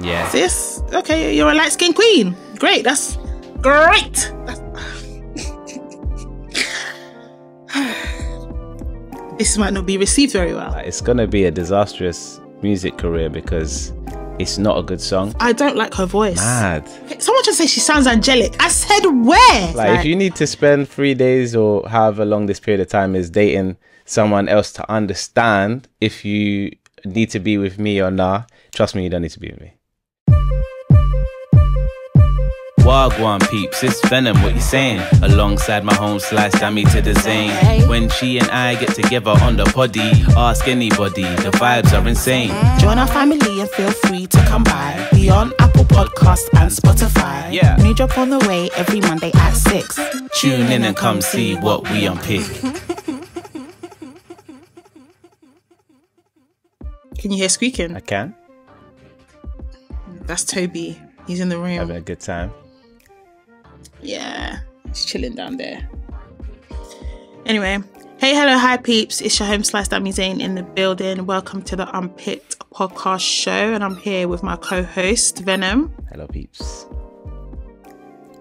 Yeah. Sis, okay, you're a light-skinned queen. Great, that's great. This might not be received very well. It's gonna be a disastrous music career because it's not a good song. I don't like her voice. Mad. Someone just said she sounds angelic. I said where? Like if you need to spend 3 days or however long this period of time is dating someone else to understand if you need to be with me or nah, trust me, you don't need to be with me. Wagwan peeps, it's Venom, what you saying? Alongside my home slice, damn me to the zane. When she and I get together on the poddy, ask anybody, the vibes are insane. Join our family and feel free to come by. We on Apple Podcasts and Spotify. Yeah. New drop on the way every Monday at 6. Tune in and come see what we unpick. Can you hear squeaking? I can. That's Toby. He's in the room. Having a good time. Yeah, he's chilling down there. Anyway, hey, hello, hi peeps. It's your home slice, Dami Zane in the building. Welcome to the Unpicked Podcast show, and I'm here with my co-host Venom. Hello peeps.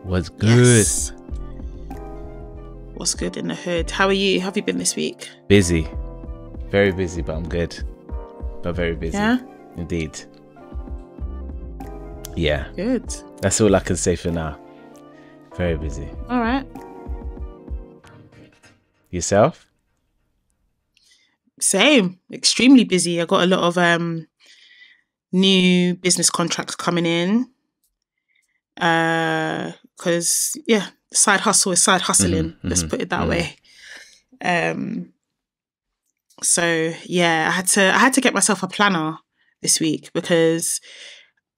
What's good? Yes. What's good in the hood? How are you? How have you been this week? Busy. Very busy, but I'm good. But very busy. Yeah? Indeed. Yeah. Good. That's all I can say for now. Very busy. All right. Yourself? Same. Extremely busy. I got a lot of new business contracts coming in. Because side hustle is side hustling. Let's put it that way. So yeah, I had to get myself a planner this week because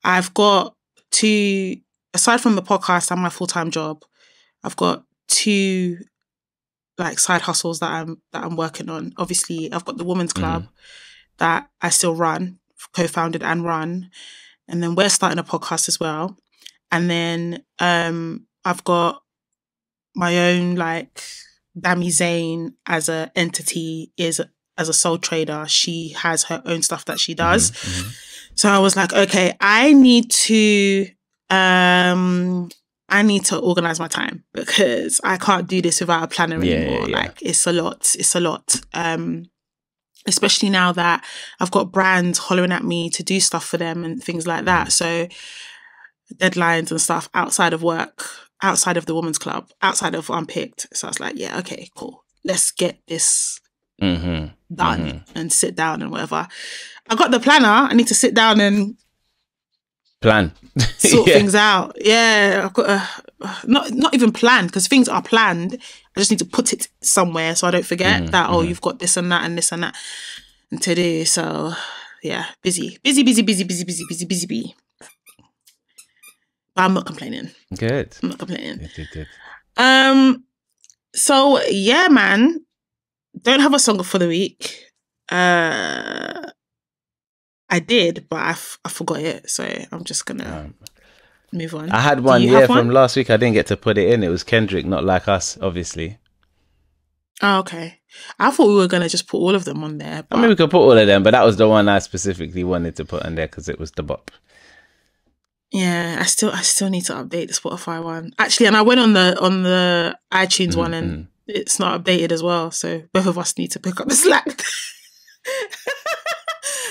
I've got two, aside from the podcast and my full-time job, I've got two like side hustles that I'm working on. Obviously, I've got the Women's Club that I still run, co-founded and run, and then we're starting a podcast as well. And then I've got my own like Dami Zane as a entity as a sole trader. She has her own stuff that she does. So I was like, okay, I need to organize my time because I can't do this without a planner anymore. Yeah. Like it's a lot. Especially now that I've got brands hollering at me to do stuff for them and things like that. So deadlines and stuff outside of work, outside of the Women's Club, outside of Unpicked. So I was like, yeah, okay, cool. Let's get this done and sit down and whatever. I got the planner. I need to sit down and plan. sort things out. Yeah, I've got not even planned because things are planned. I just need to put it somewhere so I don't forget that, you've got this and that and this and that and to do. So yeah, busy. But I'm not complaining. Good. I'm not complaining. Good. So yeah, man. Don't have a song for the week. I did, but I forgot it. So I'm just gonna move on. I had one from last week. I didn't get to put it in. It was Kendrick, Not Like Us, obviously. Oh, okay. I thought we were gonna just put all of them on there. But... I mean, we could put all of them, but that was the one I specifically wanted to put on there because it was the bop. Yeah, I still need to update the Spotify one. Actually, and I went on the iTunes one and it's not updated as well. So both of us need to pick up the slack.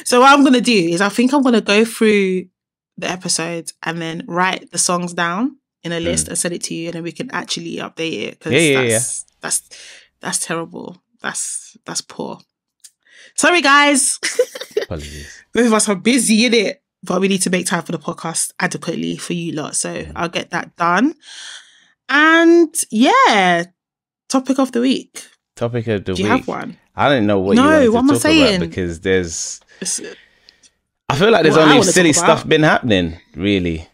So what I'm going to do is I think I'm going to go through the episodes and then write the songs down in a list and send it to you, and then we can actually update it. Because that's terrible. That's poor. Sorry, guys. Apologies. Both of us are busy, innit? But we need to make time for the podcast adequately for you lot. So I'll get that done. And yeah, topic of the week. Topic of the week. Do you have one? I don't know what you wanted to talk about because I feel like there's only silly stuff been happening, really,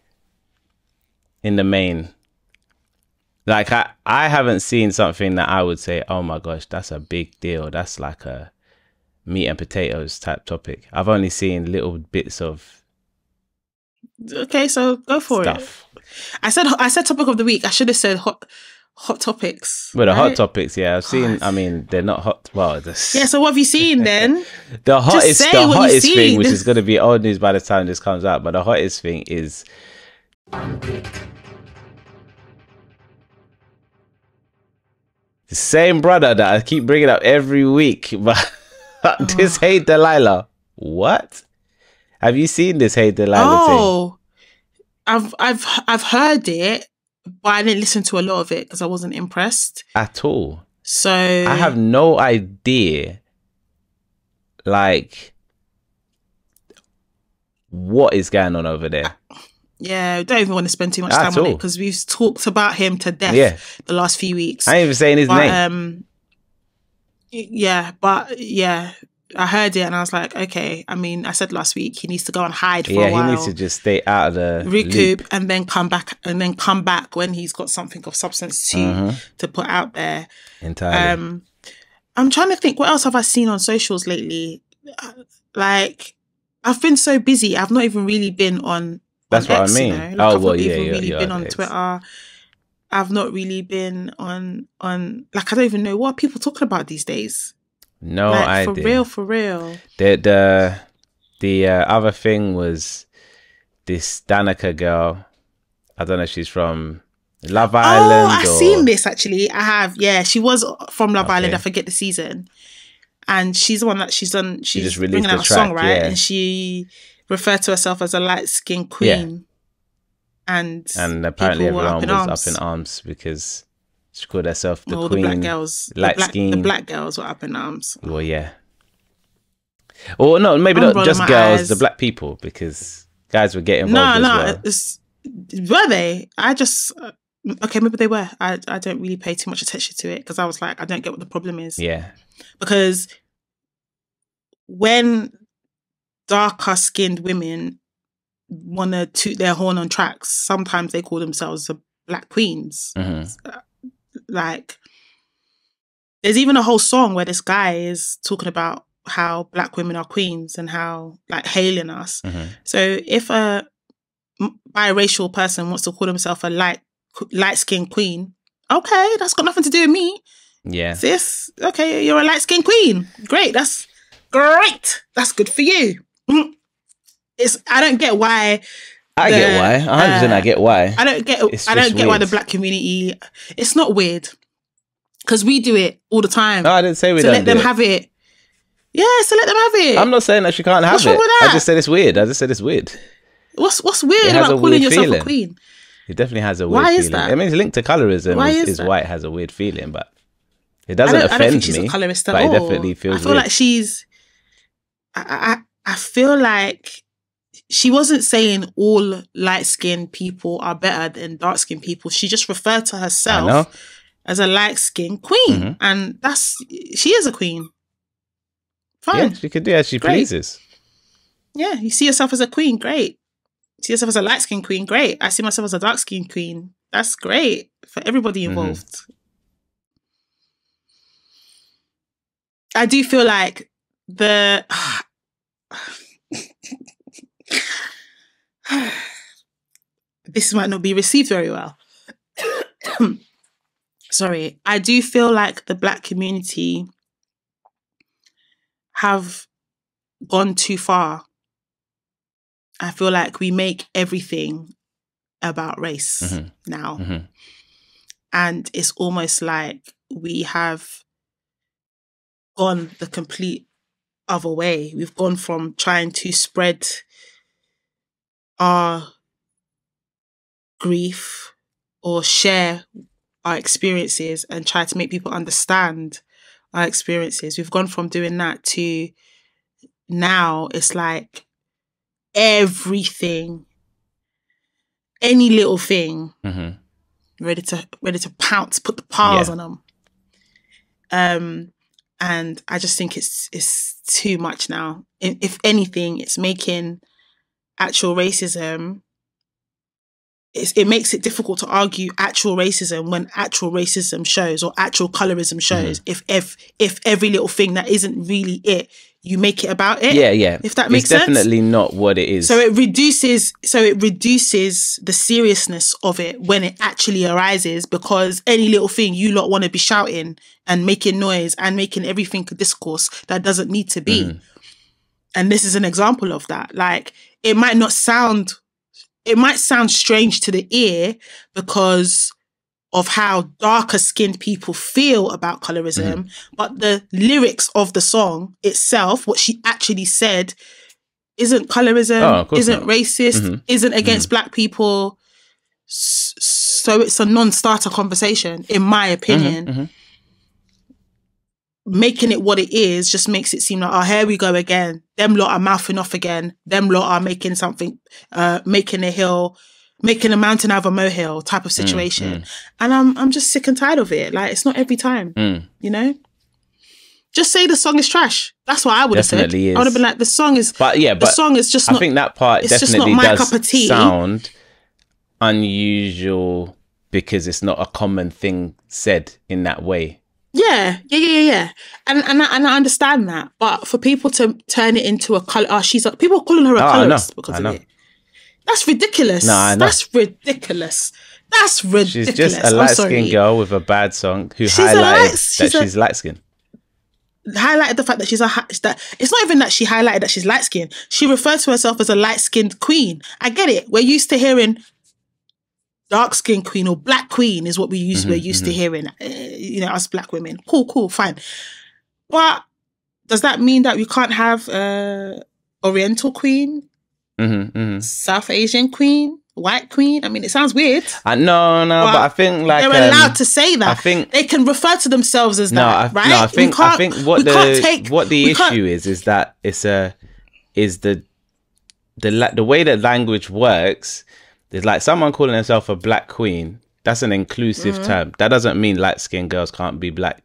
in the main. Like, I haven't seen something that I would say, oh my gosh, that's a big deal. That's like a meat and potatoes type topic. I've only seen little bits of Okay, so go for stuff. it. I said topic of the week. I should have said hot topics. Well, the right? hot topics, yeah, I've seen. I mean, they're not hot. Well, yeah. So what have you seen then? the hottest thing, which is going to be old news by the time this comes out, but the hottest thing is Unpicked. The same brother that I keep bringing up every week, but this Hey Delilah. What? Have you seen this Hey Delilah thing? I've heard it, but I didn't listen to a lot of it because I wasn't impressed at all. So I have no idea, like, what is going on over there. Yeah, don't even want to spend too much time on it because we've talked about him to death the last few weeks. I ain't even saying his name. I heard it and I was like, okay. I mean, I said last week he needs to go and hide for a while. Yeah, he needs to just stay out of the recoup loop. and then come back when he's got something of substance to put out there. Entirely. I'm trying to think, what else have I seen on socials lately? Like, I've been so busy. I've not even really been on. That's what X, I mean. You know? Like, I've not even really been on Twitter. I've not really been on. Like, I don't even know what are people talking about these days. No like, idea. For real. The other thing was this Danica girl. I don't know if she's from Love Island. Oh, I've seen this actually. I have. Yeah, she was from Love Island. I forget the season. And she's the one that she's done. She's just released bringing out a song, right? Yeah. And she referred to herself as a light-skinned queen. Yeah. And apparently everyone was up in arms because she called herself the queen. The black girls. The black girls were up in arms. Well, yeah. Or no, maybe not just girls, the black people, because guys were getting involved as well. Were they? Okay, maybe they were. I don't really pay too much attention to it because I was like, I don't get what the problem is. Yeah. Because when darker skinned women want to toot their horn on tracks, sometimes they call themselves the black queens. Like, there's even a whole song where this guy is talking about how black women are queens and how, like, hailing us. So if a biracial person wants to call himself a light-skinned queen, okay, that's got nothing to do with me. Yeah. Sis, okay, you're a light-skinned queen. Great, that's great. That's good for you. I don't get why. I get why. 100% I get why. I don't get why the black community. It's not weird because we do it all the time. No, I didn't say we don't. So let them have it. Yeah, so let them have it. I'm not saying that she can't have it. What's wrong with that? I just said it's weird. What's weird about calling yourself a queen? It definitely has a weird feeling. Why is that? I mean, it's linked to colorism. Is why it has a weird feeling, but it doesn't offend me. I don't think she's a colorist at all. It definitely feels. I feel like she's. I feel like she wasn't saying all light-skinned people are better than dark-skinned people. She just referred to herself as a light-skinned queen, and she is a queen. Fine. Yeah, she can do as she pleases. Yeah, you see yourself as a queen, great. See yourself as a light-skinned queen, great. I see myself as a dark-skinned queen. That's great for everybody involved. I do feel like this might not be received very well. Sorry. I do feel like the black community have gone too far. I feel like we make everything about race now. And it's almost like we have gone the complete other way. We've gone from trying to spread our grief or share our experiences and try to make people understand our experiences. We've gone from doing that to now it's like everything, any little thing, ready to pounce, put the paws on them. And I just think it's too much now. If anything, it's making actual racism. It makes it difficult to argue actual racism when actual racism shows or actual colorism shows. If every little thing that isn't really it, you make it about it. Yeah. If that makes sense. It's definitely not what it is. So it reduces the seriousness of it when it actually arises, because any little thing you lot want to be shouting and making noise and making everything a discourse that doesn't need to be. And this is an example of that. Like, it might sound strange to the ear because of how darker skinned people feel about colorism, but the lyrics of the song itself, what she actually said, isn't colorism, isn't racist, isn't against black people. So it's a non-starter conversation, in my opinion. Making it what it is just makes it seem like, oh, here we go again. Them lot are mouthing off again. Them lot are making something, making a mountain out of a molehill type of situation. And I'm just sick and tired of it. Like, it's not every time, you know? Just say the song is trash. That's what I would have said. I would have been like, the song is just not, I think that part it's just definitely not my does cup of tea. Sound unusual because it's not a common thing said in that way. Yeah. And I understand that. But for people to turn it into a colour, people are calling her a colourist because of it. That's ridiculous. That's ridiculous. She's just a light-skinned girl with a bad song who highlighted that she's light-skinned. Highlighted the fact that it's not even that she highlighted that she's light-skinned. She referred to herself as a light-skinned queen. I get it. We're used to hearing dark-skinned queen or black queen is what we're used to hearing, us black women. Cool, fine. But does that mean that we can't have Oriental queen, South Asian queen, white queen? I mean, it sounds weird. No, but I think like they're allowed to say that. I think they can refer to themselves as that, right? No, I think what the issue is that the way that language works. There's like someone calling herself a black queen. That's an inclusive term. That doesn't mean light-skinned girls can't be black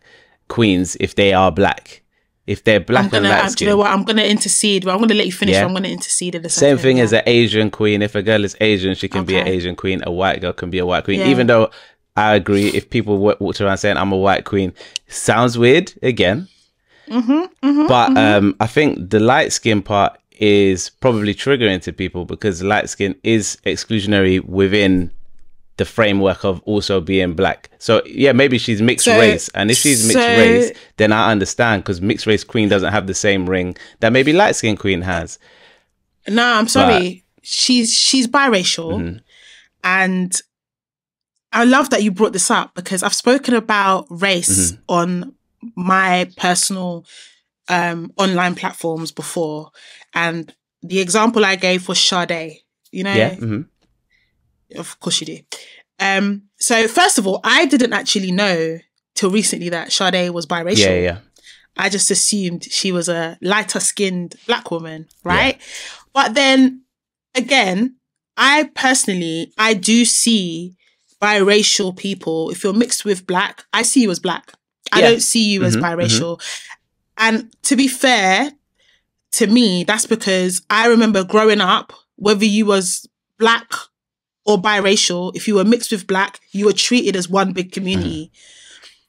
queens if they are black. If they're black and light-skinned. Do you know what? I'm going to intercede. But I'm going to let you finish. Yeah. I'm going to intercede in a second. Same thing as an Asian queen. If a girl is Asian, she can be an Asian queen. A white girl can be a white queen. Yeah. Even though I agree, if people walked around saying I'm a white queen, sounds weird again. But I think the light-skin part is probably triggering to people because light skin is exclusionary within the framework of also being black. So yeah, maybe she's mixed race, and if she's mixed race, then I understand, because mixed race queen doesn't have the same ring that maybe light skin queen has. No, I'm sorry, she's biracial, and I love that you brought this up because I've spoken about race on my personal online platforms before, and the example I gave was Sade. You know, of course you do. So first of all, I didn't actually know till recently that Sade was biracial. Yeah. I just assumed she was a lighter skinned black woman, right? Yeah. But then again, I do see biracial people. If you're mixed with black, I see you as black. I don't see you as biracial. And to be fair to me, that's because I remember growing up, whether you was black or biracial, if you were mixed with black, you were treated as one big community.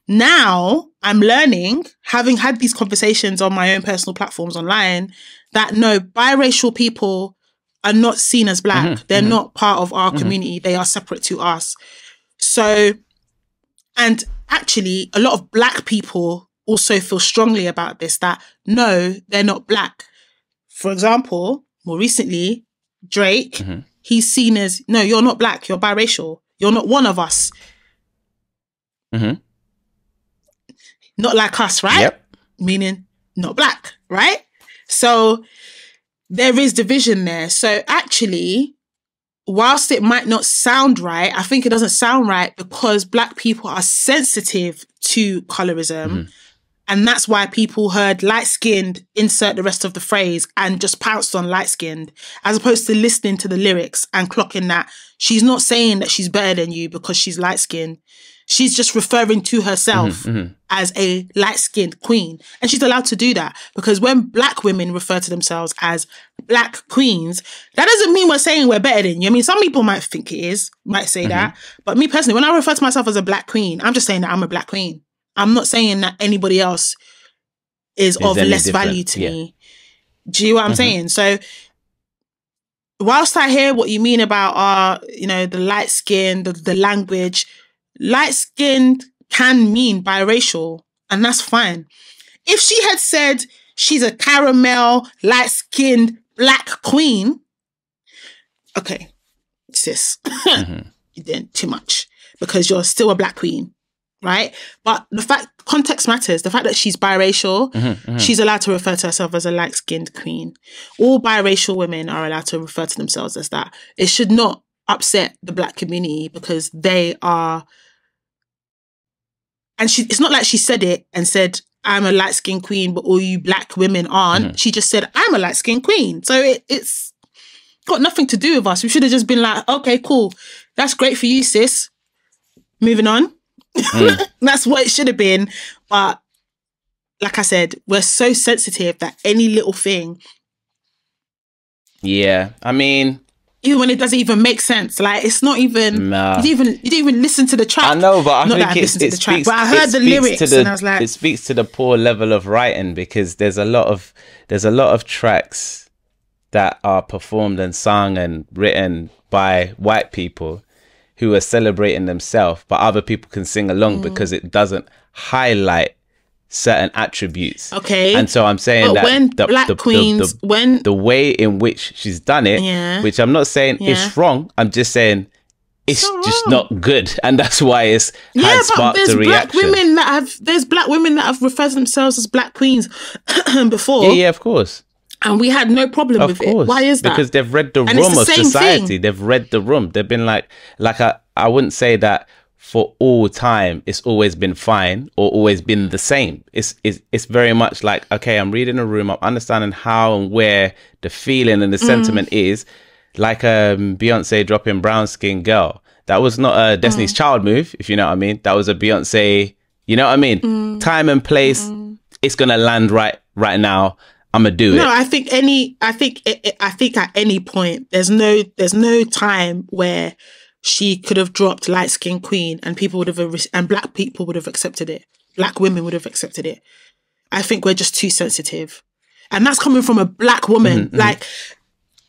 Now I'm learning, having had these conversations on my own personal platforms online, that no, biracial people are not seen as black. They're not part of our community. They are separate to us. So, and actually a lot of black people also feel strongly about this, that no, they're not black. For example, more recently, Drake, he's seen as, no, you're not black, you're biracial. You're not one of us. Not like us, right? Yep. Meaning not black, right? So there is division there. So actually, whilst it might not sound right, I think it doesn't sound right because black people are sensitive to colorism. And that's why people heard light-skinned, insert the rest of the phrase, and just pounced on light-skinned, as opposed to listening to the lyrics and clocking that she's not saying that she's better than you because she's light-skinned. She's just referring to herself as a light-skinned queen. And she's allowed to do that because when black women refer to themselves as black queens, that doesn't mean we're saying we're better than you. I mean, some people might think it is, might say that. But me personally, when I refer to myself as a black queen, I'm just saying that I'm a black queen. I'm not saying that anybody else is of less value to me. Do you know what I'm saying? So whilst I hear what you mean about the light skin, the language, light skin can mean biracial, and that's fine. If she had said she's a caramel, light-skinned black queen, okay, sis, you did too much because you're still a black queen, right? But context matters. The fact that she's biracial, she's allowed to refer to herself as a light-skinned queen. All biracial women are allowed to refer to themselves as that. It should not upset the black community because they are... And it's not like she said it and said, I'm a light-skinned queen, but all you black women aren't. She just said, I'm a light-skinned queen. So it's got nothing to do with us. We should have just been like, okay, cool. That's great for you, sis. Moving on. That's what it should have been. But like I said, we're so sensitive that any little thing. Yeah, I mean... Even when it doesn't even make sense, like it's not even. Nah. You didn't even listen to the track. I know, but I think it speaks. But I heard the lyrics, and I was like, it speaks to the poor level of writing because there's a lot of tracks that are performed and sung and written by white people who are celebrating themselves, but other people can sing along because it doesn't highlight certain attributes. Okay. And so I'm saying that when black queens, the way in which she's done it, which I'm not saying it's wrong, I'm just saying it's just not good. And that's why it's had sparked a reaction. There's black women that have referred to themselves as black queens before. Yeah, of course. And we had no problem with it. Why is that? Because they've read the room of society. They've read the room. They've been like I wouldn't say that for all time it's always been fine or always been the same. It's very much like, okay, I'm reading a room, I'm understanding how and where the feeling and the sentiment is. Like Beyonce dropping Brown Skin Girl. That was not a Destiny's Child move, if you know what I mean. That was a Beyonce, you know what I mean? Time and place, it's gonna land right now. I'm gonna do it. No, I think at any point there's no time where she could have dropped light skin queen and people would have and black people would have accepted it. Black women would have accepted it. I think we're just too sensitive, and that's coming from a black woman. Like,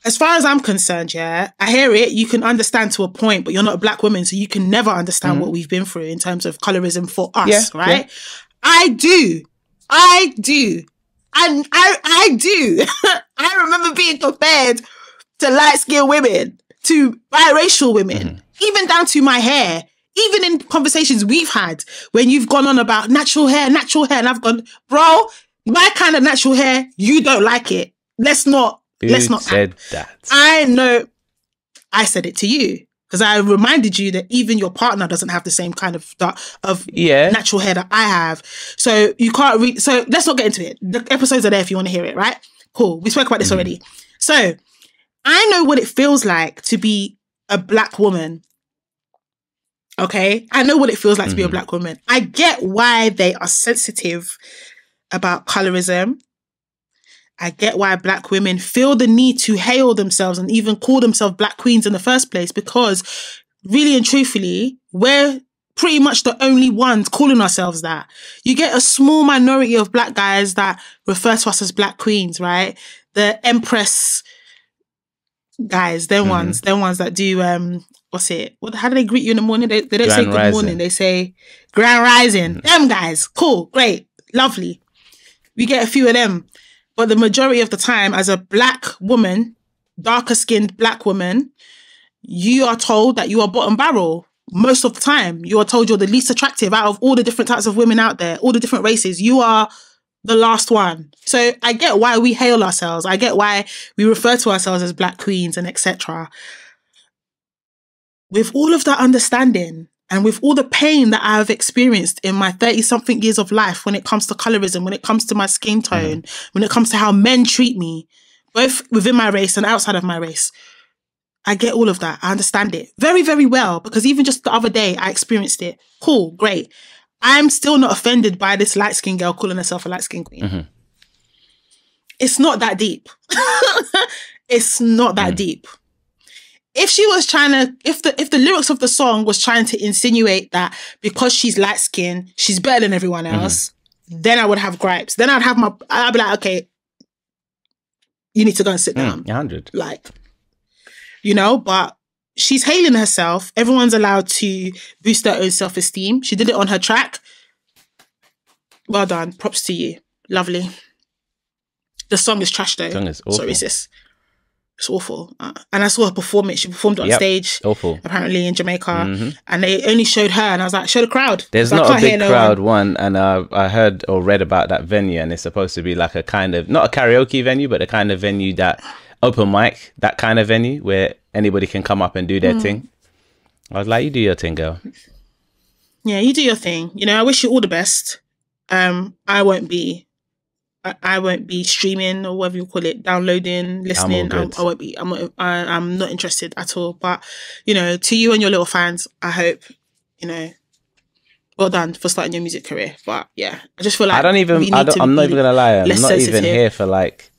as far as I'm concerned, I hear it. You can understand to a point, but you're not a black woman, so you can never understand what we've been through in terms of colorism for us, right? Yeah. I do. And I do. I remember being compared to light-skinned women, to biracial women, even down to my hair, even in conversations we've had when you've gone on about natural hair, and I've gone, bro, my kind of natural hair, you don't like it. Let's not. Who said that? I know. I said it to you because I reminded you that even your partner doesn't have the same kind of natural hair that I have. So you can't read. So let's not get into it. The episodes are there if you want to hear it, right? Cool. We spoke about this already. So I know what it feels like to be a black woman. Okay? I know what it feels like to be a black woman. I get why they are sensitive about colorism. I get why black women feel the need to hail themselves and even call themselves black queens in the first place, because really and truthfully, we're pretty much the only ones calling ourselves that. You get a small minority of black guys that refer to us as black queens, right? The Empress guys, them ones that do, how do they greet you in the morning? They don't say good morning. They say Grand Rising. Them guys. Cool. Great. Lovely. We get a few of them. But the majority of the time, as a black woman, darker skinned black woman, you are told that you are bottom barrel. Most of the time, you are told you're the least attractive out of all the different types of women out there, all the different races. You are the last one. So I get why we hail ourselves. I get why we refer to ourselves as black queens and etc. With all of that understanding, and with all the pain that I've experienced in my 30-something years of life when it comes to colorism, when it comes to my skin tone, when it comes to how men treat me, both within my race and outside of my race, I get all of that. I understand it very, very well, because even just the other day, I experienced it. Cool, great. I'm still not offended by this light-skinned girl calling herself a light-skinned queen. It's not that deep. It's not that deep. If she was trying to, if the lyrics of the song was trying to insinuate that because she's light skinned, she's better than everyone else, then I would have gripes. Then I'd be like, okay, you need to go and sit down. 100. Like, you know, but she's hailing herself. Everyone's allowed to boost their own self-esteem. She did it on her track. Well done. Props to you. Lovely. The song is trash though. The song is awful. Sorry, sis. It's awful. And I saw her perform it. She performed it on stage. Awful. Apparently in Jamaica. And they only showed her. And I was like, show the crowd. There's not a big crowd, one. And I heard or read about that venue. And it's supposed to be like a kind of, not a karaoke venue, but a kind of venue that, open mic, that kind of venue where anybody can come up and do their thing. I was like, you do your thing, girl. Yeah, you do your thing. You know, I wish you all the best. I won't be streaming or whatever you call it, downloading, listening. I'm not interested at all. But, you know, to you and your little fans, I hope, you know, well done for starting your music career. But yeah, I just feel like I'm not even gonna lie, I'm not even here for like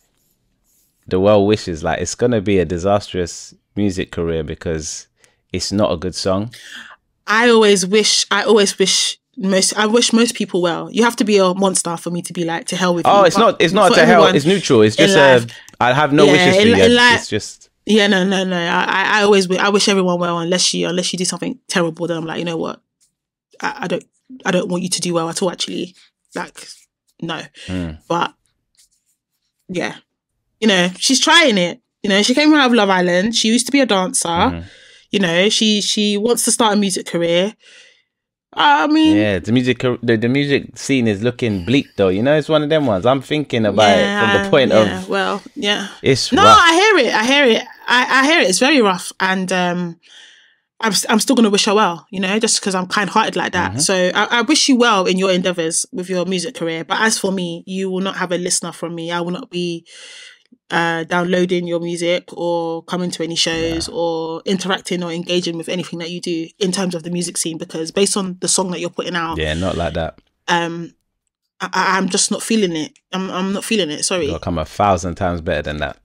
the well wishes. Like, it's gonna be a disastrous music career because it's not a good song. I wish most people well. You have to be a monster for me to be like, to hell with you. Oh, it's not to hell. It's neutral. It's just I have no wishes for you. It's just no. I wish everyone well unless you do something terrible. Then I'm like, you know what? I don't want you to do well at all. Actually, like, no. But yeah, you know, she's trying it. You know, she came out of Love Island. She used to be a dancer. You know, she wants to start a music career. I mean, yeah, the music scene is looking bleak though. You know, it's one of them ones. I'm thinking about it from the point of, well, yeah, it's no, rough. I hear it. It's very rough, and I'm still gonna wish her well. You know, just because I'm kind-hearted like that. So I wish you well in your endeavors with your music career. But as for me, you will not have a listener from me. I will not be downloading your music or coming to any shows or interacting or engaging with anything that you do in terms of the music scene, because based on the song that you're putting out, not like that. I'm just not feeling it. I'm not feeling it. Sorry. You'll come 1,000 times better than that.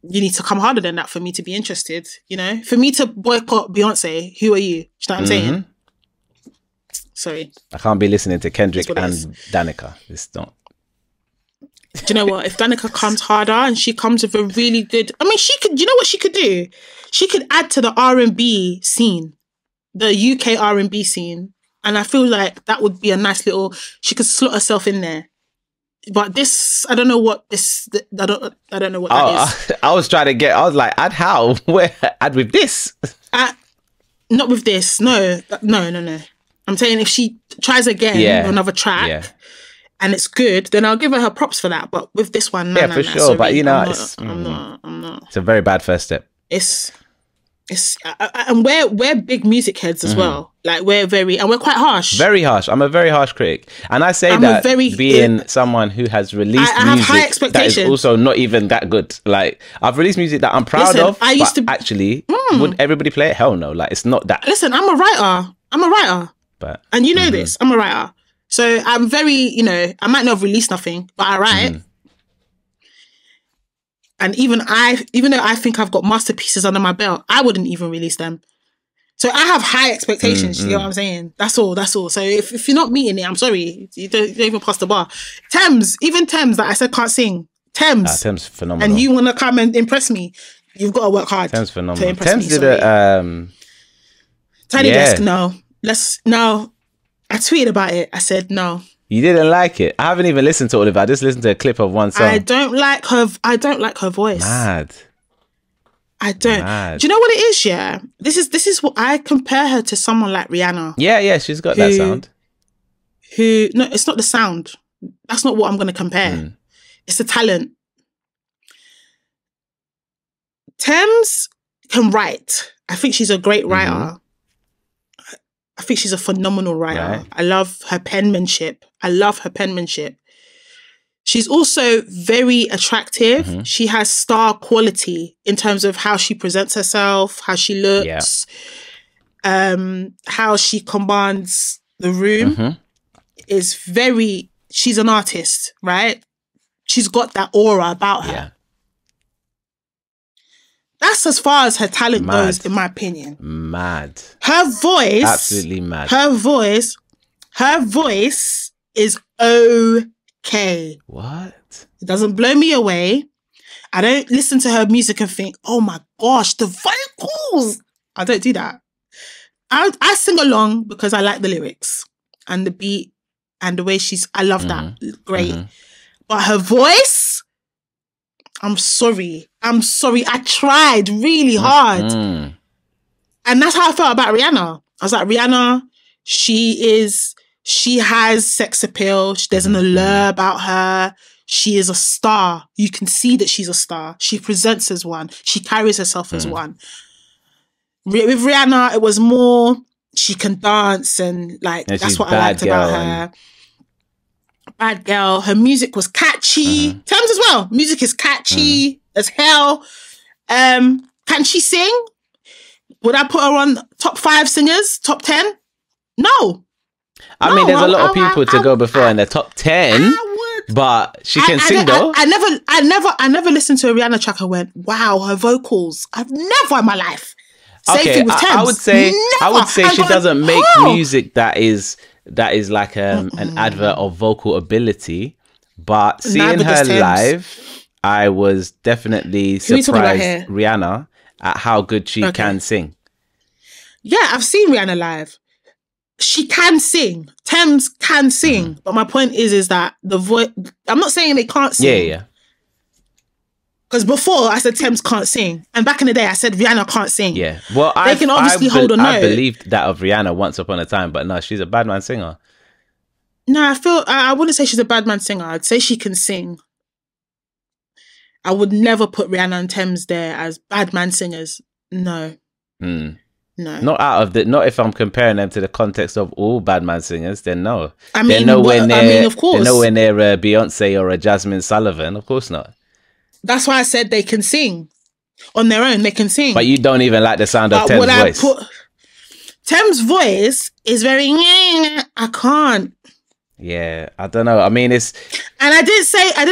You need to come harder than that for me to be interested. You know, for me to boycott Beyonce, who are you? Do you know what I'm saying? Sorry, I can't be listening to Kendrick and Danica. It's not. Do you know what? If Danica comes harder and she comes with a really good, I mean, she could. You know what she could do? She could add to the R&B scene, the UK R&B scene, and I feel like that would be a nice little. She could slot herself in there. But this, I don't know what this. I don't know what that is. I was trying to get. I was like, add how? Where? Add with this? Not with this. No. I'm saying if she tries again on another track. And it's good, then I'll give her props for that. But with this one, for sure. Sorry, but you know, I'm not. It's a very bad first step. It's and we're big music heads as well. Like we're quite harsh. Very harsh. I'm a very harsh critic, and I say being someone who has released I have high expectations. That is also not even that good. Like I've released music that I'm proud of. Actually, would everybody play it? Hell no. Like it's not that. Listen, I'm a writer. And you know this. I'm a writer. So I'm very, you know, I might not have released nothing, but I write. And even though I think I've got masterpieces under my belt, I wouldn't even release them. So I have high expectations. You know what I'm saying? That's all. So if you're not meeting it, I'm sorry. You don't even pass the bar. Tems that I said can't sing. Tems phenomenal. And you want to come and impress me? You've got to work hard. Tems phenomenal. To impress me, did a Tiny Desk. No. I tweeted about it. I said no. You didn't like it? I haven't even listened to all of it. I just listened to a clip of one song. I don't like her voice. Mad. I don't. Mad. Do you know what it is? Yeah, this is what I compare her to. Someone like Rihanna. Yeah, she's got that sound. No, it's not the sound. That's not what I'm going to compare. It's the talent. Tems can write. I think she's a great writer. I think she's a phenomenal writer. Right. I love her penmanship. She's also very attractive. She has star quality in terms of how she presents herself, how she looks, how she commands the room. She's an artist, right? She's got that aura about her. Yeah. That's as far as her talent goes, in my opinion. Mad. Her voice. Absolutely mad. Her voice is okay. What? It doesn't blow me away. I don't listen to her music and think, oh my gosh, the vocals. I don't do that. I sing along because I like the lyrics and the beat and the way I love that. Great. But her voice, I'm sorry. I tried really hard. And that's how I felt about Rihanna. I was like, Rihanna, she has sex appeal. There's an allure about her. She is a star. You can see that she's a star. She presents as one. She carries herself as one. With Rihanna, it was more, she can dance and like, that's what I liked about her. Bad girl. Her music was catchy. Tems as well. Music is catchy as hell. Can she sing? Would I put her on top 5 singers? Top 10? No. I mean, there's a lot of people to go before in the top 10. But she can sing though. I never listened to a Rihanna track and went, wow, her vocals. I've never in my life. Okay, I would say she doesn't make music that is like an advert of vocal ability. But seeing her live, I was definitely surprised, Rihanna, at how good she can sing. Yeah, I've seen Rihanna live. She can sing. Tems can sing. But my point is that the voice... I'm not saying they can't sing. Yeah. Because before, I said Tems can't sing. And back in the day, I said Rihanna can't sing. Yeah. Well, they can obviously hold a note. I believed that of Rihanna once upon a time. But no, she's a bad man singer. No, I wouldn't say she's a bad man singer. I'd say she can sing. I would never put Rihanna and Tems there as bad man singers. No. No. Not if I'm comparing them to the context of all bad man singers, then no. I mean, they're nowhere near, of course. They're nowhere near a Beyonce or a Jasmine Sullivan. Of course not. That's why I said they can sing. On their own, they can sing. But you don't even like the sound of Tems' voice. Tems' voice is very... I can't. Yeah, I don't know. I mean, it's... And I didn't say I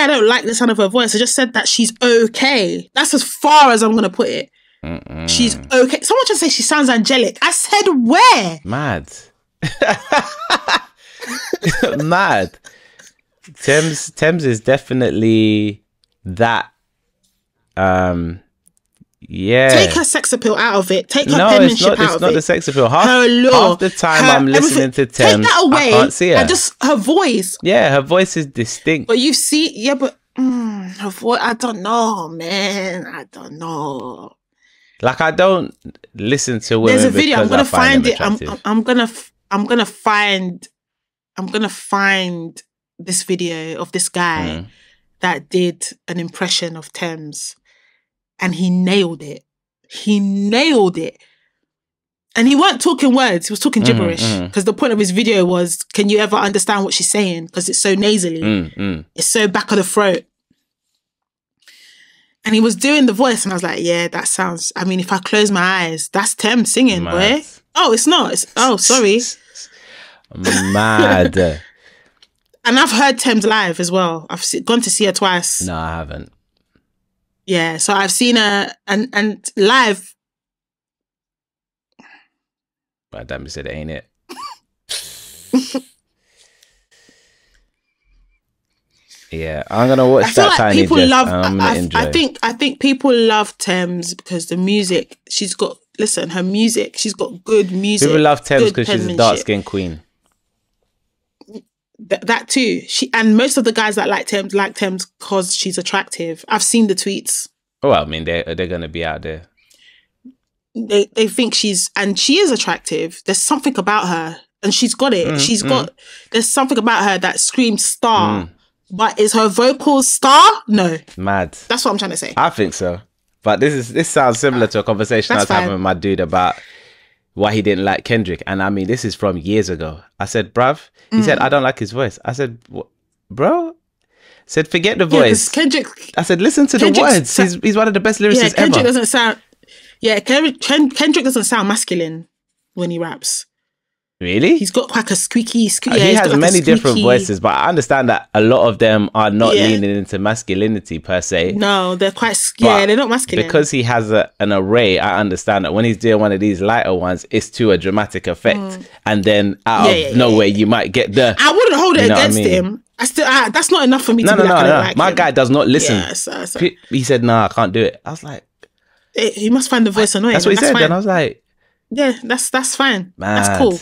don't like the sound of her voice. I just said that she's okay. That's as far as I'm going to put it. She's okay. Someone just say she sounds angelic. I said where? Mad. Mad. Tems is definitely that. Yeah. Take her sex appeal out of it. Take her penmanship out of it. It's not the sex appeal. Half the time I'm listening to Tems, take that away, I can't see her. And just her voice. Yeah, her voice is distinct. But you see, but her voice, I don't know, man. I don't know. Like, I don't listen to women. There's a video. I'm gonna find it. I'm gonna find this video of this guy that did an impression of Tems, and he nailed it. And he weren't talking words. He was talking gibberish. Because the point of his video was, can you ever understand what she's saying? Because it's so nasally. It's so back of the throat. And he was doing the voice, and I was like, yeah, that sounds... I mean, if I close my eyes, that's Tems singing, boy. Oh, it's not. Sorry. Mad. And I've heard Tems live as well. I've gone to see her twice. No, I haven't. Yeah, so I've seen her and live. But damn, you said it, ain't it? Yeah, I'm gonna watch that Tiny Jeff. I think people love Tems because the music she's got. Listen, her music, she's got good music. People love Tems because she's a dark skinned queen. That too. And most of the guys that like Tems because she's attractive. I've seen the tweets. Oh, well, I mean, they're gonna be out there. They think she is attractive. There's something about her, and she's got it. There's something about her that screams star. But is her vocals star? No. Mad. That's what I'm trying to say. I think so. But this sounds similar to a conversation I was having with my dude about why he didn't like Kendrick. And I mean, this is from years ago. I said, bruv, he said, I don't like his voice. I said, what, bro? I said, forget the voice. Kendrick. I said, listen to the words. He's one of the best lyricists Kendrick ever. Kendrick doesn't sound masculine when he raps. Really? He's got like a squeaky. He has many different voices, but I understand that a lot of them are not leaning into masculinity per se. No, they're quite... they're not masculine. Because he has an array, I understand that when he's doing one of these lighter ones, it's to a dramatic effect. And then out of nowhere, you might get the... I wouldn't hold it against him. That's not enough for me to be like, I don't like my him. guy does not listen. Yeah, He said, "Nah, I can't do it." I was like, he must find the voice annoying. That's what he said. Fine. And I was like, yeah, that's fine. Mad. That's cool.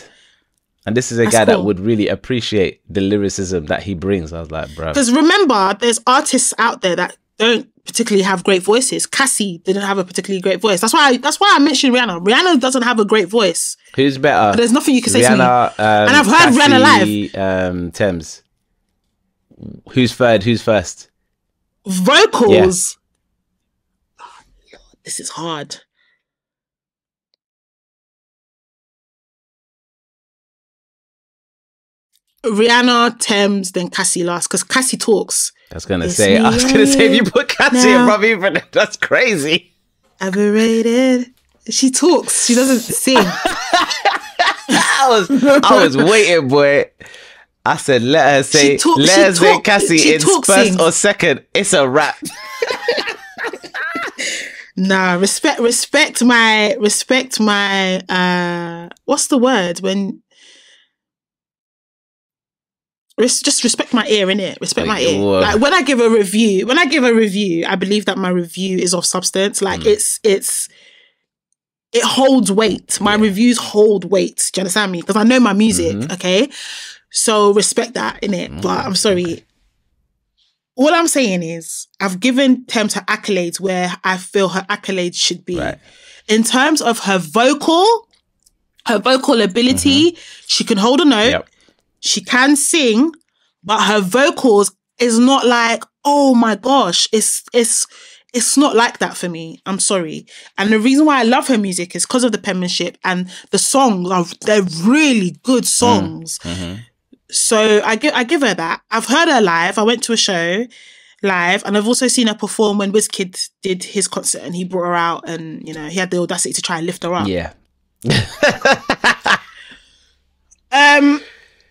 And this is a guy that would really appreciate the lyricism that he brings. I was like, bro. Because remember, there's artists out there that don't particularly have great voices. Cassie didn't have a particularly great voice. That's why I mentioned Rihanna. Rihanna doesn't have a great voice. Who's better? But there's nothing you can say Rihanna, to me. And I've heard Cassie, Rihanna live. Tems. Who's third? Who's first? Vocals. Yeah. Oh, Lord, this is hard. Rihanna, Tems, then Cassie last, because Cassie talks. I was gonna say if you put Cassie above even, that's crazy. Overrated. She talks. She doesn't sing. I was waiting, boy. I said, let her say Cassie in first or second. It's a wrap. Nah, respect my what's the word when just respect my ear, innit? Respect my ear. Like when I give a review, I believe that my review is of substance. Like it holds weight. My reviews hold weight. Do you understand me? Because I know my music, okay? So respect that, innit? But I'm sorry. All I'm saying is I've given Tems her accolades where I feel her accolades should be. Right. In terms of her vocal ability, she can hold a note. Yep. She can sing, but her vocals is not like, oh my gosh, it's not like that for me. I'm sorry. And the reason why I love her music is because of the penmanship and the songs they're really good songs. So I give her that. I've heard her live. I went to a show live, and I've also seen her perform when Wizkid did his concert and he brought her out, and he had the audacity to try and lift her up. Yeah.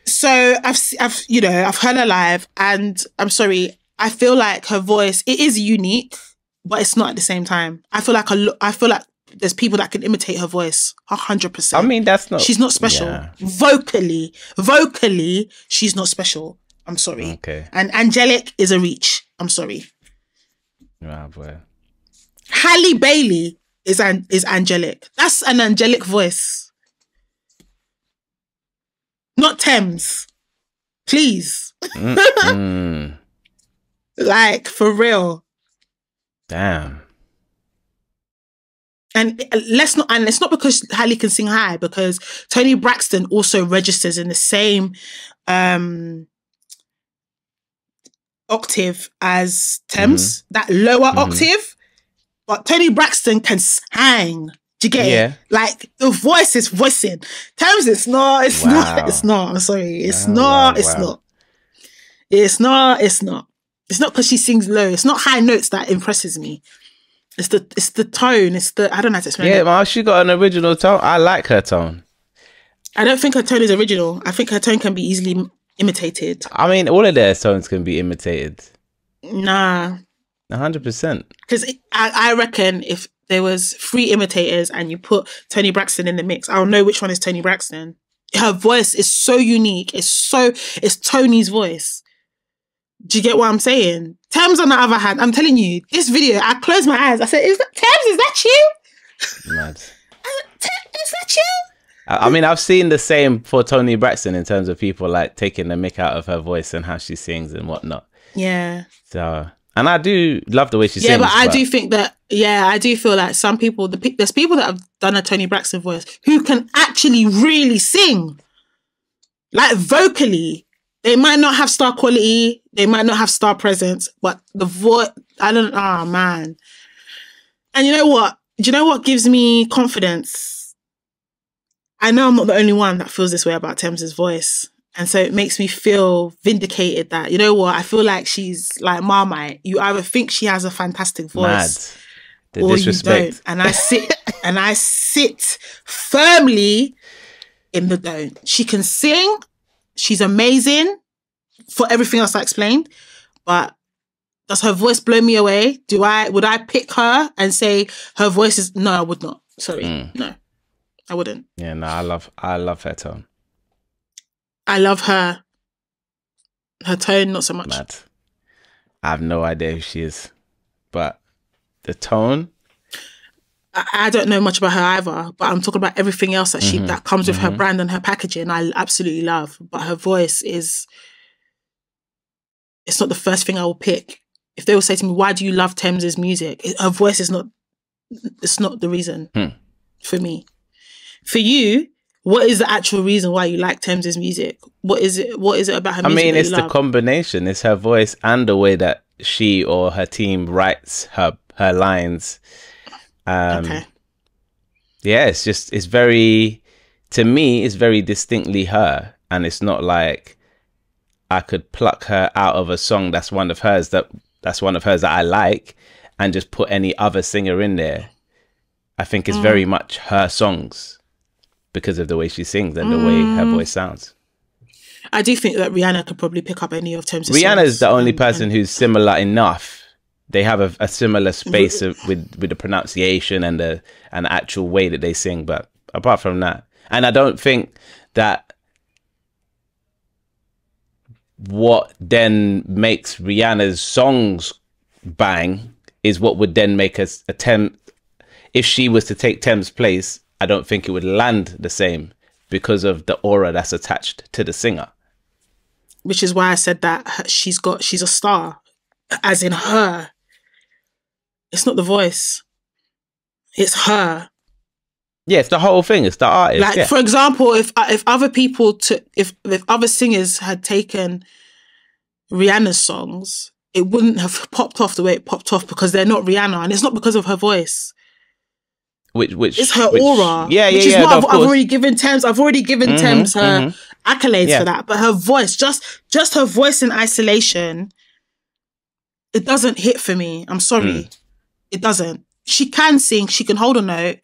So I've heard her live, and I'm sorry, I feel like her voice, it is unique, but it's not at the same time. I feel like there's people that can imitate her voice 100%. I mean, she's not special. Yeah. Vocally, she's not special. I'm sorry. Okay. And angelic is a reach. I'm sorry. Wow, boy. Halle Bailey is angelic. That's an angelic voice. Not Tems. Please. Like, for real. Damn. And it's not because Halle can sing high, because Toni Braxton also registers in the same octave as Tems, that lower octave. But Toni Braxton can sing. Do you get it? Like, the voice is voicing. Tems, it's not. I'm sorry. It's not because she sings low. It's not high notes that impresses me. It's the tone. I don't know how to explain it. Yeah, man, she got an original tone. I like her tone. I don't think her tone is original. I think her tone can be easily imitated. I mean, all of their tones can be imitated. Nah. 100%. Because I reckon if there was 3 imitators and you put Toni Braxton in the mix, I'll know which one is Toni Braxton. Her voice is so unique. It's Tony's voice. Do you get what I'm saying? Tems, on the other hand, I'm telling you, this video, I closed my eyes. I said, Tems, is that you? Mad. Is that you? I mean, I've seen the same for Toni Braxton in terms of people like taking the mick out of her voice and how she sings and whatnot. Yeah. So, and I do love the way she sings. Yeah, but I do think that, I do feel like some people, there's people that have done a Toni Braxton voice who can actually really sing. Like, vocally. They might not have star quality, they might not have star presence, but the voice, man. And you know what? Do you know what gives me confidence? I know I'm not the only one that feels this way about Tems' voice. And so it makes me feel vindicated that, you know what? I feel like she's like Marmite. You either think she has a fantastic voice or you don't. And I sit firmly in the don't. She can sing. She's amazing for everything else I explained, but does her voice blow me away? Would I pick her and say her voice is? No, I would not. Sorry, no, I wouldn't. Yeah, no, I love her tone. I love her. Her tone, not so much. Mad. I have no idea who she is, but the tone. I don't know much about her either, but I'm talking about everything else that that comes with her brand and her packaging. I absolutely love, but her voice is. It's not the first thing I will pick. If they will say to me, "Why do you love Tems' music?" Her voice is not. It's not the reason for me. For you, what is the actual reason why you like Tems' music? What is it? What is it about her music? I mean, it's the combination. It's her voice and the way that she or her team writes her lines. Okay. Yeah, it's very, to me, it's very distinctly her, and it's not like I could pluck her out of a song that's one of hers that I like, and just put any other singer in there. I think it's very much her songs because of the way she sings and the way her voice sounds. I do think that Rihanna could probably pick up any of Tems' songs. Rihanna is the only person who's similar enough. They have a similar space with the pronunciation and the actual way that they sing. But apart from that, and I don't think that what then makes Rihanna's songs bang is what would then make us attempt. If she was to take Tems' place, I don't think it would land the same because of the aura that's attached to the singer. Which is why I said that she's a star, as in her. It's not the voice. It's her. Yeah, it's the whole thing. It's the artist. Like, for example, if other people if other singers had taken Rihanna's songs, it wouldn't have popped off the way it popped off because they're not Rihanna, and it's not because of her voice. Which it's her aura. Yeah, which is what I've already given Tems. I've already given Tems her accolades for that. But her voice, just her voice in isolation, it doesn't hit for me. I'm sorry. It doesn't. She can sing. She can hold a note.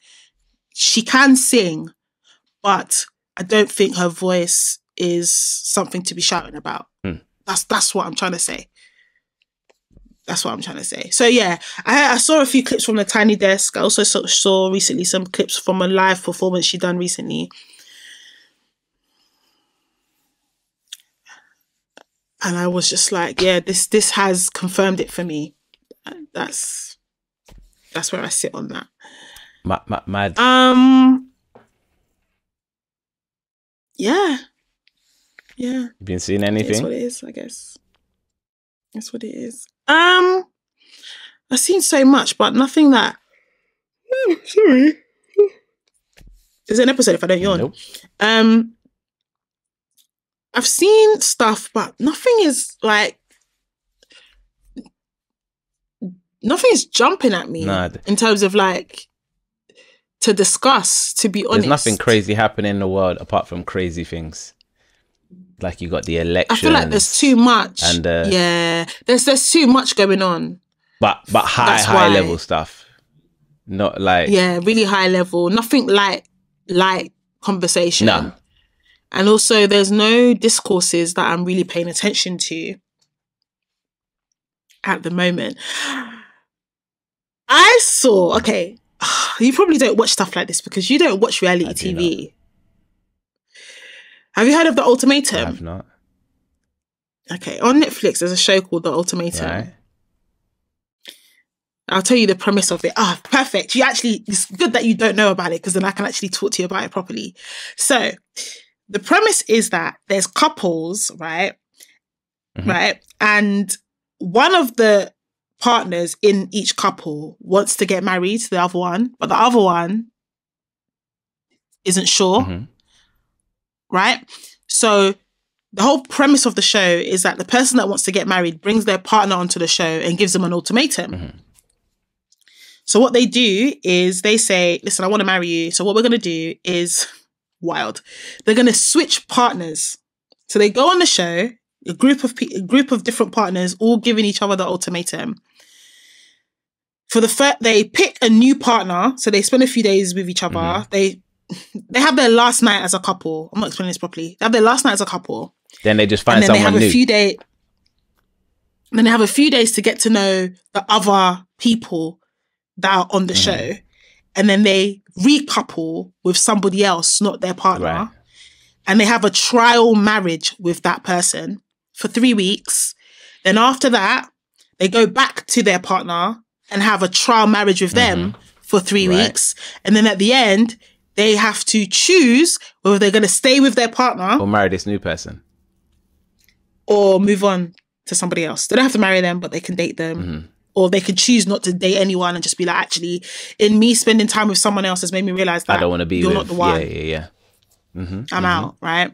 She can sing. But I don't think her voice is something to be shouting about. That's what I'm trying to say. That's what I'm trying to say. So yeah, I saw a few clips from the Tiny Desk. I also saw recently some clips from a live performance she done recently. And I was just like, yeah, this has confirmed it for me. That's where I sit on that. Mad. Yeah. Yeah. You been seeing anything? That's what it is, I guess. That's what it is. I've seen so much, but nothing that. Oh, sorry. There's an episode if I don't yawn. Nope. I've seen stuff, but nothing is like. Nothing is jumping at me in terms of like to discuss. To be honest, there's nothing crazy happening in the world apart from crazy things. Like you got the election. I feel like there's too much, and there's too much going on. But high level stuff, not like really high level. Nothing like conversation. No. And also, there's no discourses that I'm really paying attention to at the moment. I saw, you probably don't watch stuff like this because you don't watch reality TV. Not. Have you heard of The Ultimatum? I have not. Okay, on Netflix, there's a show called The Ultimatum. Right. I'll tell you the premise of it. Perfect. It's good that you don't know about it because then I can actually talk to you about it properly. So, the premise is that there's couples, right? Mm-hmm. Right? And one of the partners in each couple wants to get married to the other one, but the other one isn't sure. Mm-hmm. Right? So the whole premise of the show is that the person that wants to get married brings their partner onto the show and gives them an ultimatum. Mm-hmm. So what they do is they say, listen, I want to marry you. So what we're going to do is wild. They're going to switch partners. So they go on the show, a group of different partners all giving each other the ultimatum. They pick a new partner. So they spend a few days with each other. Mm-hmm. They have their last night as a couple. I'm not explaining this properly. They have their last night as a couple. Then they just find someone new. Then they have a few days to get to know the other people that are on the show. And then they recouple with somebody else, not their partner. Right. And they have a trial marriage with that person for 3 weeks. Then after that, they go back to their partner and have a trial marriage with them for 3 weeks. And then at the end, they have to choose whether they're going to stay with their partner or marry this new person or move on to somebody else. They don't have to marry them, but they can date them. Or they could choose not to date anyone and just be like, actually, in me spending time with someone else has made me realize that I don't want to be you're not the one. Yeah. I'm out, right?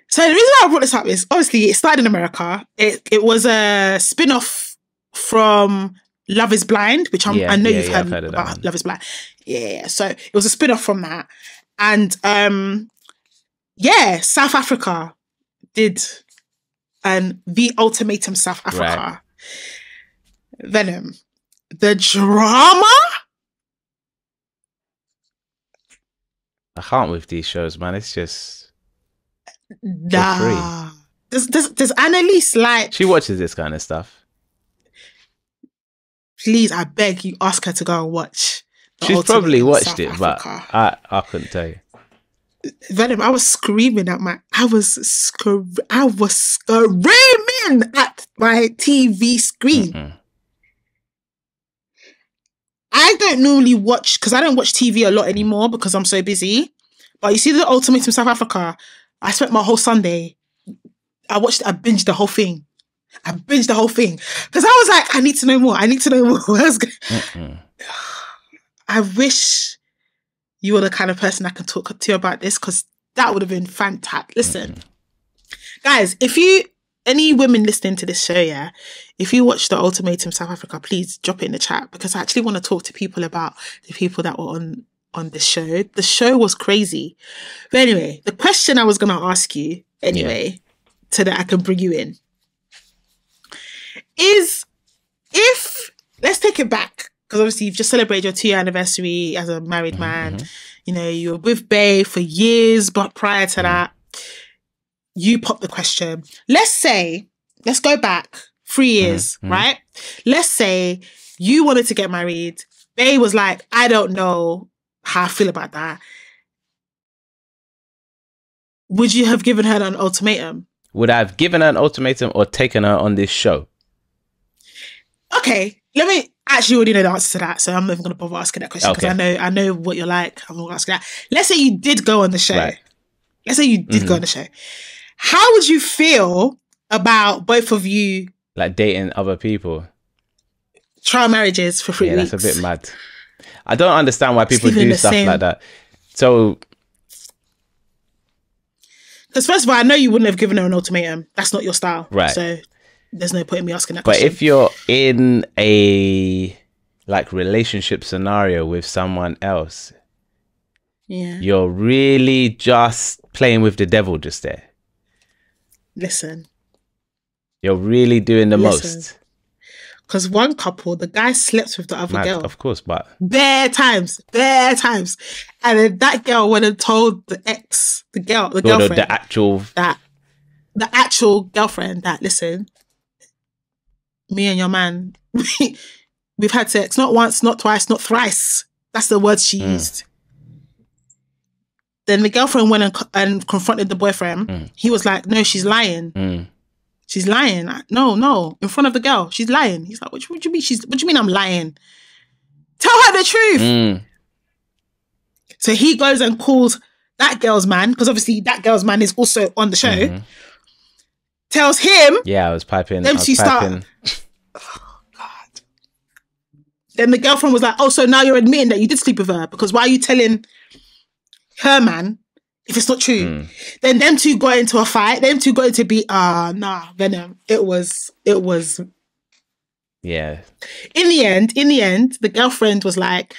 So the reason why I brought this up is, obviously, it started in America. It was a spin-off from Love is Blind, which I know you've heard about Love is Blind. Yeah, so it was a spin-off from that. And, South Africa did the Ultimatum South Africa. Right. Venom. The drama? I can't with these shows, man. It's just... Nah. Does Annalise like... She watches this kind of stuff. Please, I beg you, ask her to go and watch. She's probably watched it, but I couldn't tell you. Venom, I was screaming at my screaming at my TV screen. I don't normally watch, because I don't watch TV a lot anymore because I'm so busy. But you see the Ultimatum South Africa, I spent my whole Sunday, I binged the whole thing. Because I was like, I need to know more. I wish you were the kind of person I can talk to about this, because that would have been fantastic. Listen, guys, any women listening to this show, if you watch the Ultimatum South Africa, please drop it in the chat, because I actually want to talk to people about the people that were on the show. The show was crazy. But anyway, the question I was going to ask you so that I can bring you in, is let's take it back, because obviously you've just celebrated your 2-year anniversary as a married man. You know, you were with Bae for years, but prior to that, you popped the question. Let's go back 3 years, right? Let's say you wanted to get married. Bae was like, I don't know how I feel about that. Would you have given her an ultimatum? Would I have given her an ultimatum or taken her on this show? Okay, let me actually already know the answer to that, so I'm not even going to bother asking that question, because I know what you're like. I'm not going to ask that. Let's say you did go on the show. Right. Let's say you did go on the show. How would you feel about both of you like dating other people? Trial marriages for 3 weeks. That's a bit mad. I don't understand why people do stuff like that. So, because first of all, I know you wouldn't have given her an ultimatum. That's not your style. Right. So there's no point in me asking that question. But if you're in a relationship scenario with someone else, you're really just playing with the devil just there. Listen. You're really doing the most. Because one couple, the guy slept with the other girl. Of course, but... Bare times. And then that girl went and told the girlfriend. The actual girlfriend that, listen, me and your man, we've had sex not once, not twice, not thrice. That's the word she used. Then the girlfriend went and confronted the boyfriend. He was like, no, she's lying. She's lying. No, in front of the girl. She's lying. He's like, what do you mean? What do you mean I'm lying? Tell her the truth. So he goes and calls that girl's man, because obviously that girl's man is also on the show. Tells him. Yeah, I was piping. Start. Oh, God. Then the girlfriend was like, oh, so now you're admitting that you did sleep with her, because why are you telling her man if it's not true? Then them two got into a fight. Them two got into Venom. It was. Yeah. In the end, the girlfriend was like,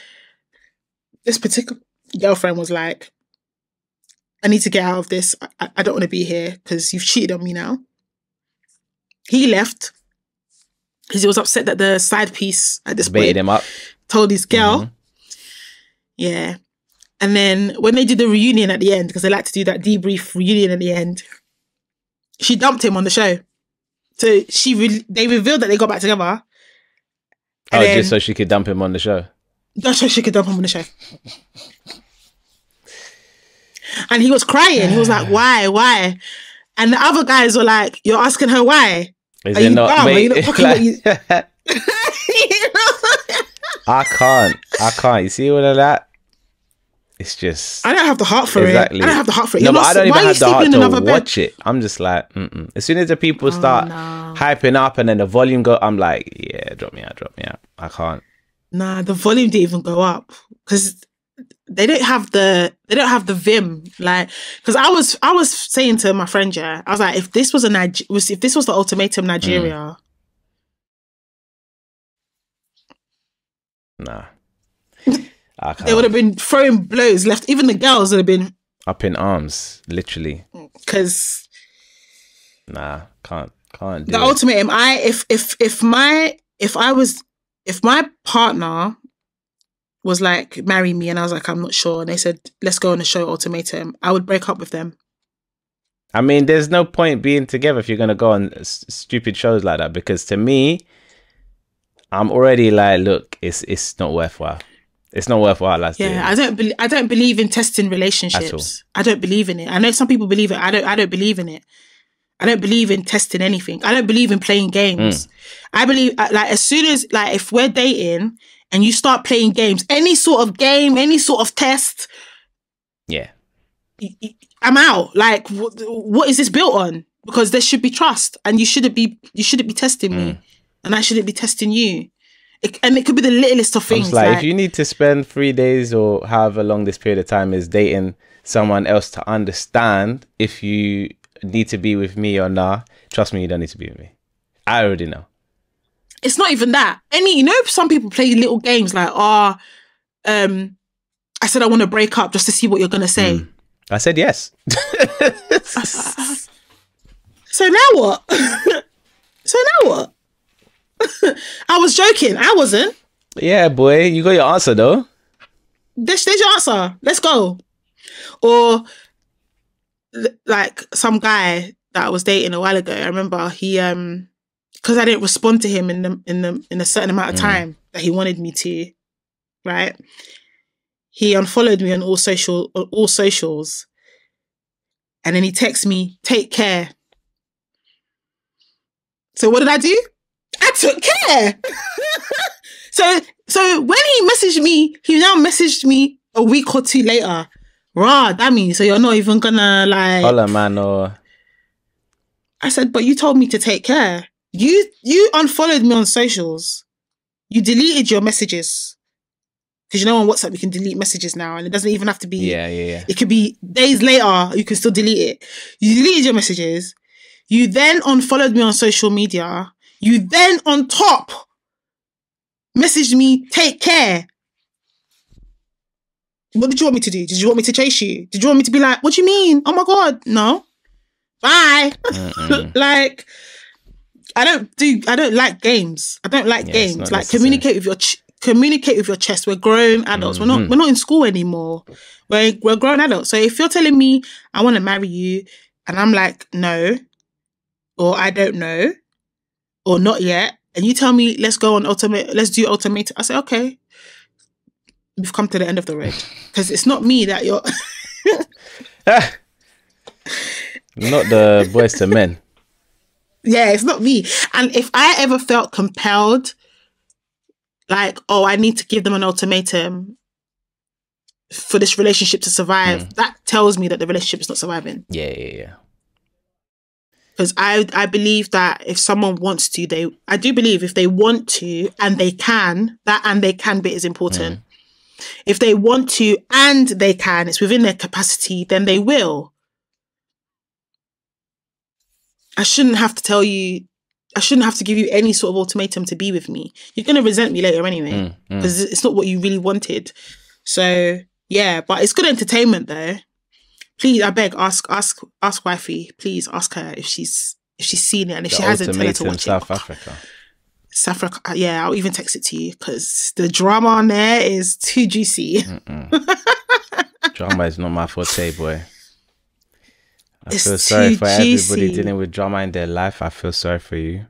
this particular girlfriend was like, I need to get out of this. I don't want to be here because you've cheated on me now. He left because he was upset that the side piece at this point him up. Told his girl. Yeah. And then when they did the reunion at the end, because they like to do that debrief reunion at the end, she dumped him on the show. So they revealed that they got back together. Just so she could dump him on the show. Just so she could dump him on the show. And he was crying. He was like, why? And the other guys were like, "You're asking her why? Is Are it you not? dumb? Are you Wait, not fucking what you?" I can't. You see all of that? It's just... I don't have the heart for Exactly. it. I don't have the heart for it. No, You're but not, I don't why even are have you the heart sleeping in to another bed? watch it. I'm just like, as soon as the people start no. hyping up and then the volume go, I'm like, yeah, drop me out. I can't. Nah, the volume didn't even go up because they don't have the vim. Like, because I was saying to my friend, yeah, I was like, if this was the Ultimatum Nigeria, Nah, I can't. they would have been throwing blows left. Even the girls would have been Up in arms, literally. because Nah, can't do the it. Ultimatum. If my partner was like, marry me, and I was like, I'm not sure, and they said, let's go on a show Ultimatum, I would break up with them. I mean, there's no point being together if you're gonna go on stupid shows like that, because to me, I'm already like, look, it's not worthwhile. It's not worthwhile. Yeah, I don't believe in testing relationships. I don't believe in it. I know some people believe it. I don't believe in it. I don't believe in testing anything. I don't believe in playing games. I believe like as soon as like if we're dating and you start playing games, any sort of game, any sort of test, yeah, I'm out. Like what is this built on? Because there should be trust, and you shouldn't be testing me, and I shouldn't be testing you. And it could be the littlest of things. Like if you need to spend 3 days or however long this period of time is dating someone else to understand if you need to be with me or not, trust me, you don't need to be with me. I already know. It's not even that. Some people play little games like, I said I want to break up just to see what you're gonna say. I said yes. So now what? I was joking. I wasn't. Yeah, boy, you got your answer though. There's your answer. Let's go. Or like some guy that I was dating a while ago. I remember he because I didn't respond to him in a certain amount of time that he wanted me to, right? He unfollowed me on all socials, and then he texted me, "Take care." So what did I do? I took care. So when he messaged me, he now messaged me a week or 2 later. Rah, that means so you're not even gonna like Holla, man, or... I said, but you told me to take care. You unfollowed me on socials. You deleted your messages. Because on WhatsApp you can delete messages now, and it doesn't even have to be... Yeah. It could be days later, you can still delete it. You deleted your messages. You then unfollowed me on social media. You then, on top, messaged me, take care. What did you want me to do? Did you want me to chase you? Did you want me to be like, what do you mean? Oh my God, no. Bye. Like, I don't like games. I don't like games. Like, communicate with your chest. We're grown adults. We're not in school anymore. We're grown adults. So if you're telling me I want to marry you, and I'm like, no, or I don't know, or not yet, and you tell me let's do Ultimatum, I say okay, we've come to the end of the road, because it's not me that you're not the boys to men. Yeah, it's not me. And if I ever felt compelled, like, oh, I need to give them an ultimatum for this relationship to survive, that tells me that the relationship is not surviving. Yeah. Because I believe that if someone wants to, I do believe if they want to and they can, that and they can bit is important. If they want to and they can, it's within their capacity, then they will. I shouldn't have to tell you, I shouldn't have to give you any sort of ultimatum to be with me. You're going to resent me later anyway, because it's not what you really wanted. So yeah, but it's good entertainment though. Please, I beg, ask wifey. Please ask her if she's seen it, and if she hasn't, tell her to watch South Africa. South Africa. Yeah, I'll even text it to you because the drama on there is too juicy. Drama is not my forte, boy. I feel sorry for everybody dealing with drama in their life. I feel sorry for you.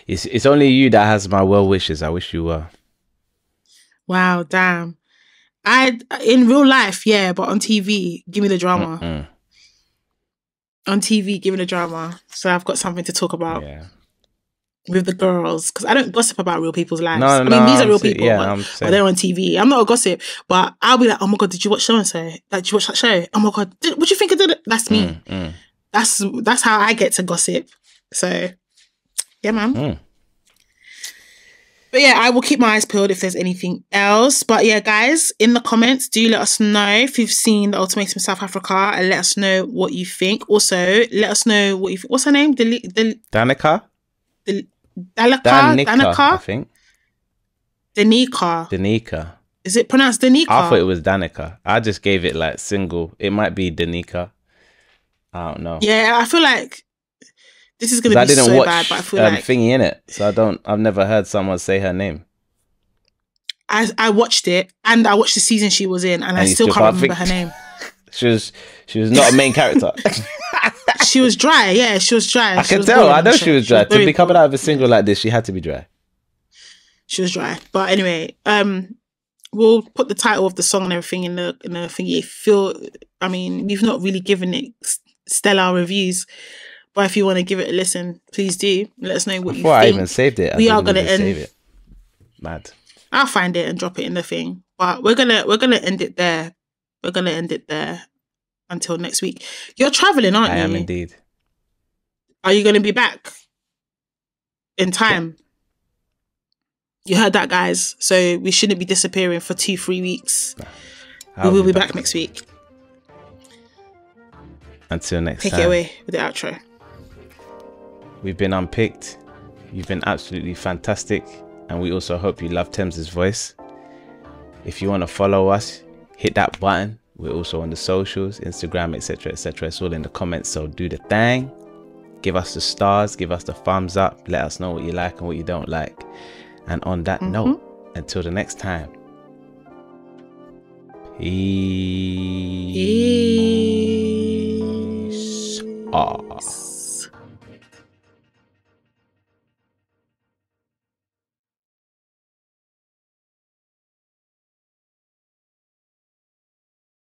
It's only you that has my well wishes. I wish you were. Wow, damn. In real life, yeah, but on TV, give me the drama. on TV giving a drama. So I've got something to talk about. Yeah. With the girls, because I don't gossip about real people's lives. No, I mean, these are real people, yeah, but they're on TV. I'm not a gossip, but I'll be like, oh my God, did you watch so and so? Like, did you watch that show? Oh my God, what do you think I did? That's me. That's how I get to gossip. So, yeah, man. But yeah, I will keep my eyes peeled if there's anything else. But yeah, guys, in the comments, do let us know if you've seen the Ultimatum South Africa, and let us know what you think. Also, let us know what you think. What's her name? Danica? Danica, I think. Danica. Is it pronounced Danica? I thought it was Danica. I just gave it like single. It might be Danica. I don't know. Yeah, I feel like this is gonna be so bad, but I feel like thingy in it, so I've never heard someone say her name. I watched it, and I watched the season she was in, and I still can't remember her name. She was not a main character. She was dry. Yeah, she was dry. I can tell. I know she was dry. To be coming out of a single like this, she had to be dry. She was dry. But anyway, we'll put the title of the song and everything in the thingy. I mean, we've not really given it stellar reviews, but if you want to give it a listen, please do. Let us know what you think. Before I even saved it, we are gonna save it. Mad. I'll find it and drop it in the thing. But we're gonna end it there. We're gonna end it there until next week. You're traveling, aren't you? I am indeed. Are you going to be back in time? You heard that, guys. So we shouldn't be disappearing for 2-3 weeks. We will be back next week. Until next time. Take it away with the outro. We've been Unpicked. You've been absolutely fantastic. And we also hope you love Tems' voice. If you want to follow us, hit that button. We're also on the socials, Instagram, etc, etc. It's all in the comments, so do the thing. Give us the stars, give us the thumbs up. Let us know what you like and what you don't like. And on that note, until the next time, peace.